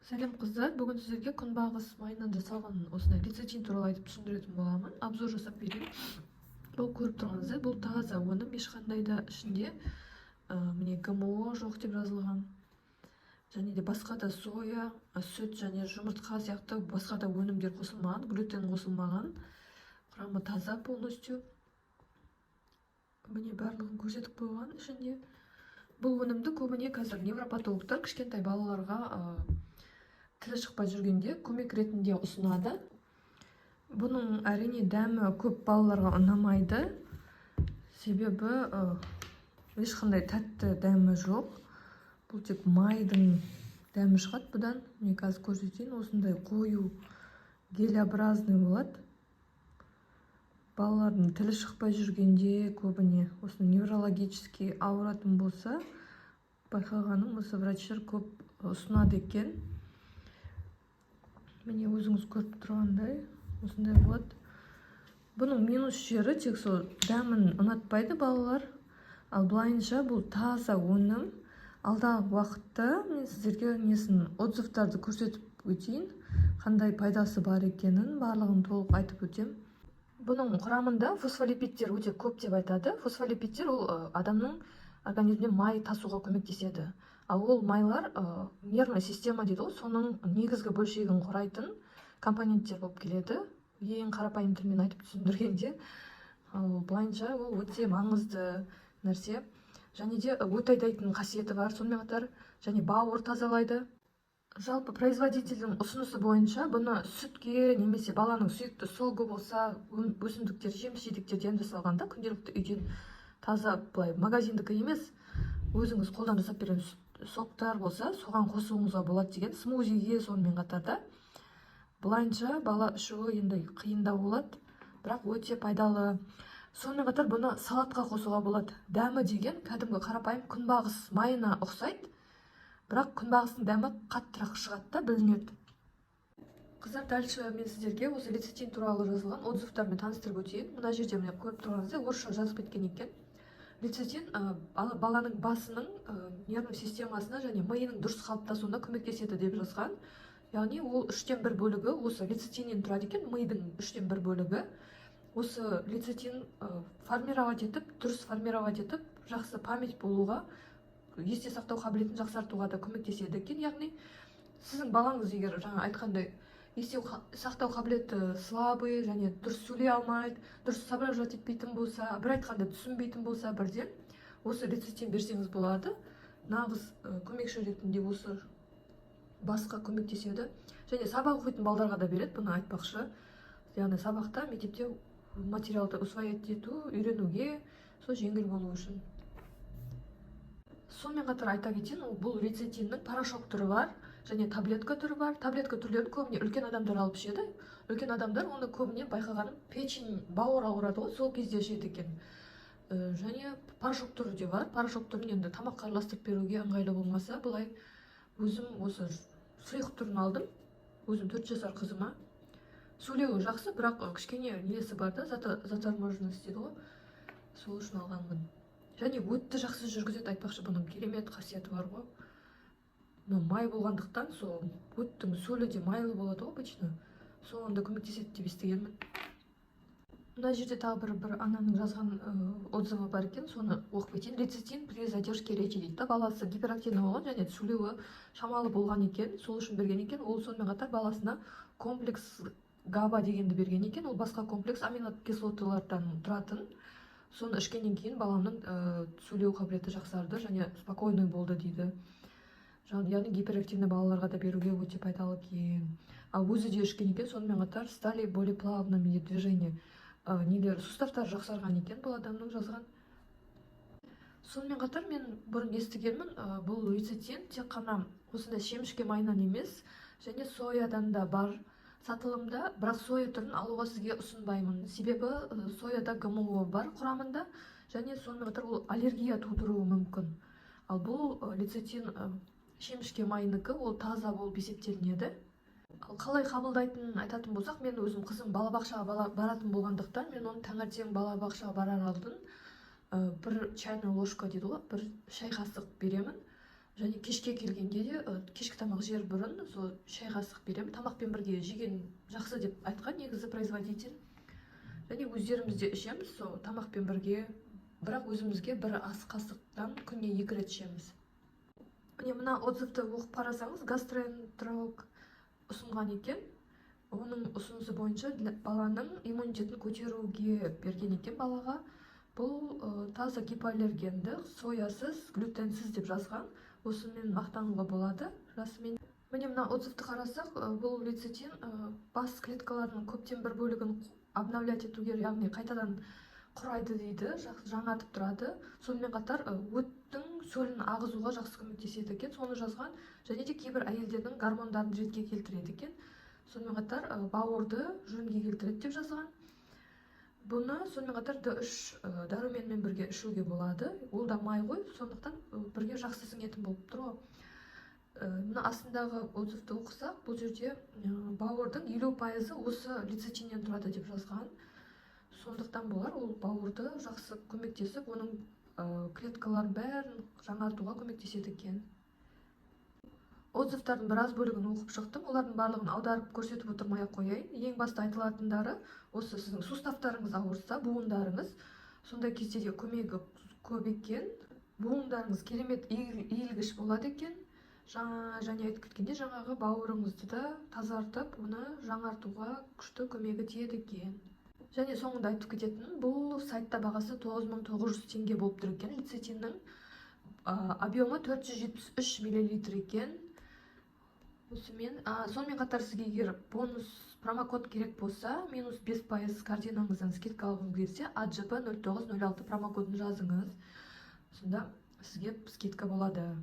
Сәлем қыздар, бүгін сіздерге күнбағыс майынан жасалған осындай лецитин туралы айтып түсіндіретін боламын. Обзор жасап берейін. Бұл көріп тұрғаныңыздай, бұл таза өнім, ешқандай да ішінде міне ГМО жоқ деп жазылған. Және де басқа да соя, сүт және жұмыртқа сияқты басқа да өнімдер қосылмаған, глютен қосылмаған. Құрамы таза полностью. Міне барлығын көрсетіп қойған ішінде. Бұл өнімді көбіне қазір невропатологтар кішкентай балаларға тілі шықпай жүргенде көмек ретінде ұсынады. Бұның әрине дәмі көп балаларға ұнамайды. Себебі ешқандай тәтті дәмі жоқ. Бұл тек майдың дәмі шығады бұдан. Мен қазір көрсетейін, осындай қою гелеобразный болады. Балалардың тілі шықпай жүргенде көбіне осы неврологический ауыратын болса, байқағаным осы врачтар көп ұсынады екен. Міне өзіңіз көріп тұрғандай осындай болады. Бұның минус жері тек сол дәмін ұнатпайды балалар. Ал былайынша бұл таза өнім. Алдағы уақытта мен сіздерге отзывтарды көрсетіп өтейін, қандай пайдасы бар екенін барлығын толық айтып өтем. Бұның құрамында фосфолипидтер өте көп деп айтады. Фосфолипидтер ол адамның организміне май тасуға көмектеседі. Ал ол майлар нервный система дейді, соның негізгі бөлшегін құрайтын компоненттер болып келеді. Ең қарапайым тілмен айтып түсіндіргенде, былайынша ол өте маңызды нәрсе. Және де өт айдайтын қасиеті бар, сонымен қатар және бауыр тазалайды. Жалпы производительдің ұсынысы бойынша бұны сүтке немесе баланың сүйікті согы болса, өсімдіктер, жеміс-жидектерден жасалғанда, күнделікті үйден таза былай магазиндікі емес, өзіңіз қолдан жасап берген соктар болса, соған қосуыңызға болады деген смузиге сонымен қатарда. Былайынша бала ішуі енді қиындау болады, бірақ өте пайдалы. Сонымен қатар бұны салатқа қосуға болады. Дәмі деген кәдімгі қарапайым күнбағыс майына ұқсайды. Бірақ күнбағыстың дәмі қаттырақ шығады да, білінеді. Қыздар, дальше мен сіздерге осы лецитин туралы жазылған отзывтармен таныстырып өтейін. Мына жерде міне көріп тұрғаныңыздай орысша жазып кеткен екен. Лецитин баланың басының нервный системасына және миының дұрыс қалыптасуына көмектеседі деп жазған. Яғни ол 3/1 бөлігі осы лецитиннен тұрады екен, мидың 3/1 бөлігі. Осы лецитин дұрыс формировать етіп, жақсы память болуға, есте сақтау қабілетін жақсартуға да көмектеседі екен. Яғни сіздің балаңыз егер жаңа айтқандай есте сақтау қабілеті слабый және дұрыс сөйлей алмайды, дұрыс соображать етпейтін болса, бір айтқанда түсінбейтін болса, бірден осы лецитин берсеңіз болады. Нағыз көмекші ретінде осы басқа көмектеседі. Және сабақ оқитын балдарға да береді, бұны айтпақшы. Яғни сабақта, мектепте материалды усвоить ету, үйренуге сол жеңіл болу үшін. Сонымен қатар айта кетейін, бұл лецитиннің порошок түрі бар және таблетка түрі бар. Таблетка түрлерін көбіне үлкен адамдар алып ішеді. Үлкен адамдар оны көбіне байқағаным печень, бауыр ауырады ғой, сол кезде ішеді екен. Және порошок түрі де бар. Порошок түрін енді тамаққа араластырып беруге ыңғайлы болмаса, былай өзім осы сұйық түрін алдым. Өзім 4 жасар қызыма. Сөйлеуі жақсы, бірақ кішкене несі бар да, заторможенность дейді ғой. Сол үшін алғанмын. Және өтті жақсы жүргізеді, айтпақшы, бұның керемет қасиеті бар ғой. Май болғандықтан, сол өттің сөлі де майлы болады ғой, обычно. Соған да көмектеседі деп естігенмін. Мына жерде тағы бір ананың жазған отзывы бар екен, соны оқып кетейін. Лецитин при задержке речи дейді. Баласы гиперактивный болған және сөйлеуі шамалы болған екен, сол үшін берген екен. Ол сонымен қатар баласына комплекс габа дегенді берген екен. Ол басқа комплекс аминокислоталардан тұратын. Соны ішкеннен кейін баламның сөйлеу қабілеті жақсарды және спокойный болды дейді. Яғни гиперактивный балаларға да беруге өте пайдалы екен. Ал өзі де ішкен екен, сонымен қатар стали более плавными движения. Суставтар жақсарған екен бұл адамның жазған. Сонымен қатар мен бұрын естігенмін, бұл лецитин тек қана осындай шемішке майынан емес, және соядан да бар сатылымда, бірақ соя түрін алуға сізге ұсынбаймын. Себебі сояда ГМО бар құрамында, және сонымен қатар ол аллергия тудыруы мүмкін. Ал бұл лецитин шемішке майынікі, ол таза болып есептелінеді. Ал қалай қабылдайтынын айтатын болсақ, мен өзім қызым балабақшаға баратын болғандықтан, мен оны таңертең балабақшаға барар алдын бір чайная ложка дейді ғой, бір шай қасық беремін. және кешке келгенде де кешкі тамақ жер бұрын сол шай қасық беремін, тамақпен бірге жеген жақсы деп айтқан негізі производитель. Және өздеріміз де ішеміз сол тамақпен бірге, бірақ өзімізге бір ас қасықтан күніне 2 рет ішеміз. Міне мына отзывты оқып қарасаңыз, гастроэнтеролог ұсынған екен. Оның ұсынысы бойынша баланың иммунитетін көтеруге берген екен балаға. Бұл таза гипоаллергенді, соясыз, глютенсіз деп жазған. Осымен мақтануға болады расымен. Міне мына отзывты қарасақ, бұл лецитин бас клеткаларының көптен бір бөлігін обновлять етуге, яғни қайтадан құрайды дейді, жаңартып тұрады. Сонымен қатар өттің сөлін ағызуға жақсы көмектеседі екен, соны жазған. Және де кейбір әйелдердің гормондарын ретке келтіреді екен. Сонымен қатар бауырды жөнге келтіреді деп жазған. Бұны сонымен қатар D3 дәруменмен бірге ішуге болады. Ол да май ғой, сондықтан бірге жақсы сіңетін болып тұр ғой. Мына астындағы отзывты оқысақ, бұл жерде бауырдың 50% осы лецитиннен тұрады деп жазған. Сондықтан болар, ол бауырды жақсы көмектесіп, оның клеткаларын бәрін жаңартуға көмектеседі екен. Отзывтардың біраз бөлігін оқып шықтым. Олардың барлығын аударып көрсетіп отырмай қояйын. Ең басты айтылатындары, осы сіздің суставтарыңыз ауырса, буындарыңыз, сондай кезде де көмегі көп екен. Буындарыңыз керемет иілгіш болады екен. Және айтып кеткенде, жаңағы бауырыңызды да тазартып, оны жаңартуға күшті көмегі тиеді екен. Және соңында айтып кететін, бұл сайтта бағасы 9900 теңге болып тұр екен. Лецитиннің объемы 473 мл екен. Сонымен қатар сізге егер бонус промокод керек болса, -5% картинаңыздан скидка алғыңыз келсе, AJP0906 промокодын жазыңыз. Сонда сізге скидка болады.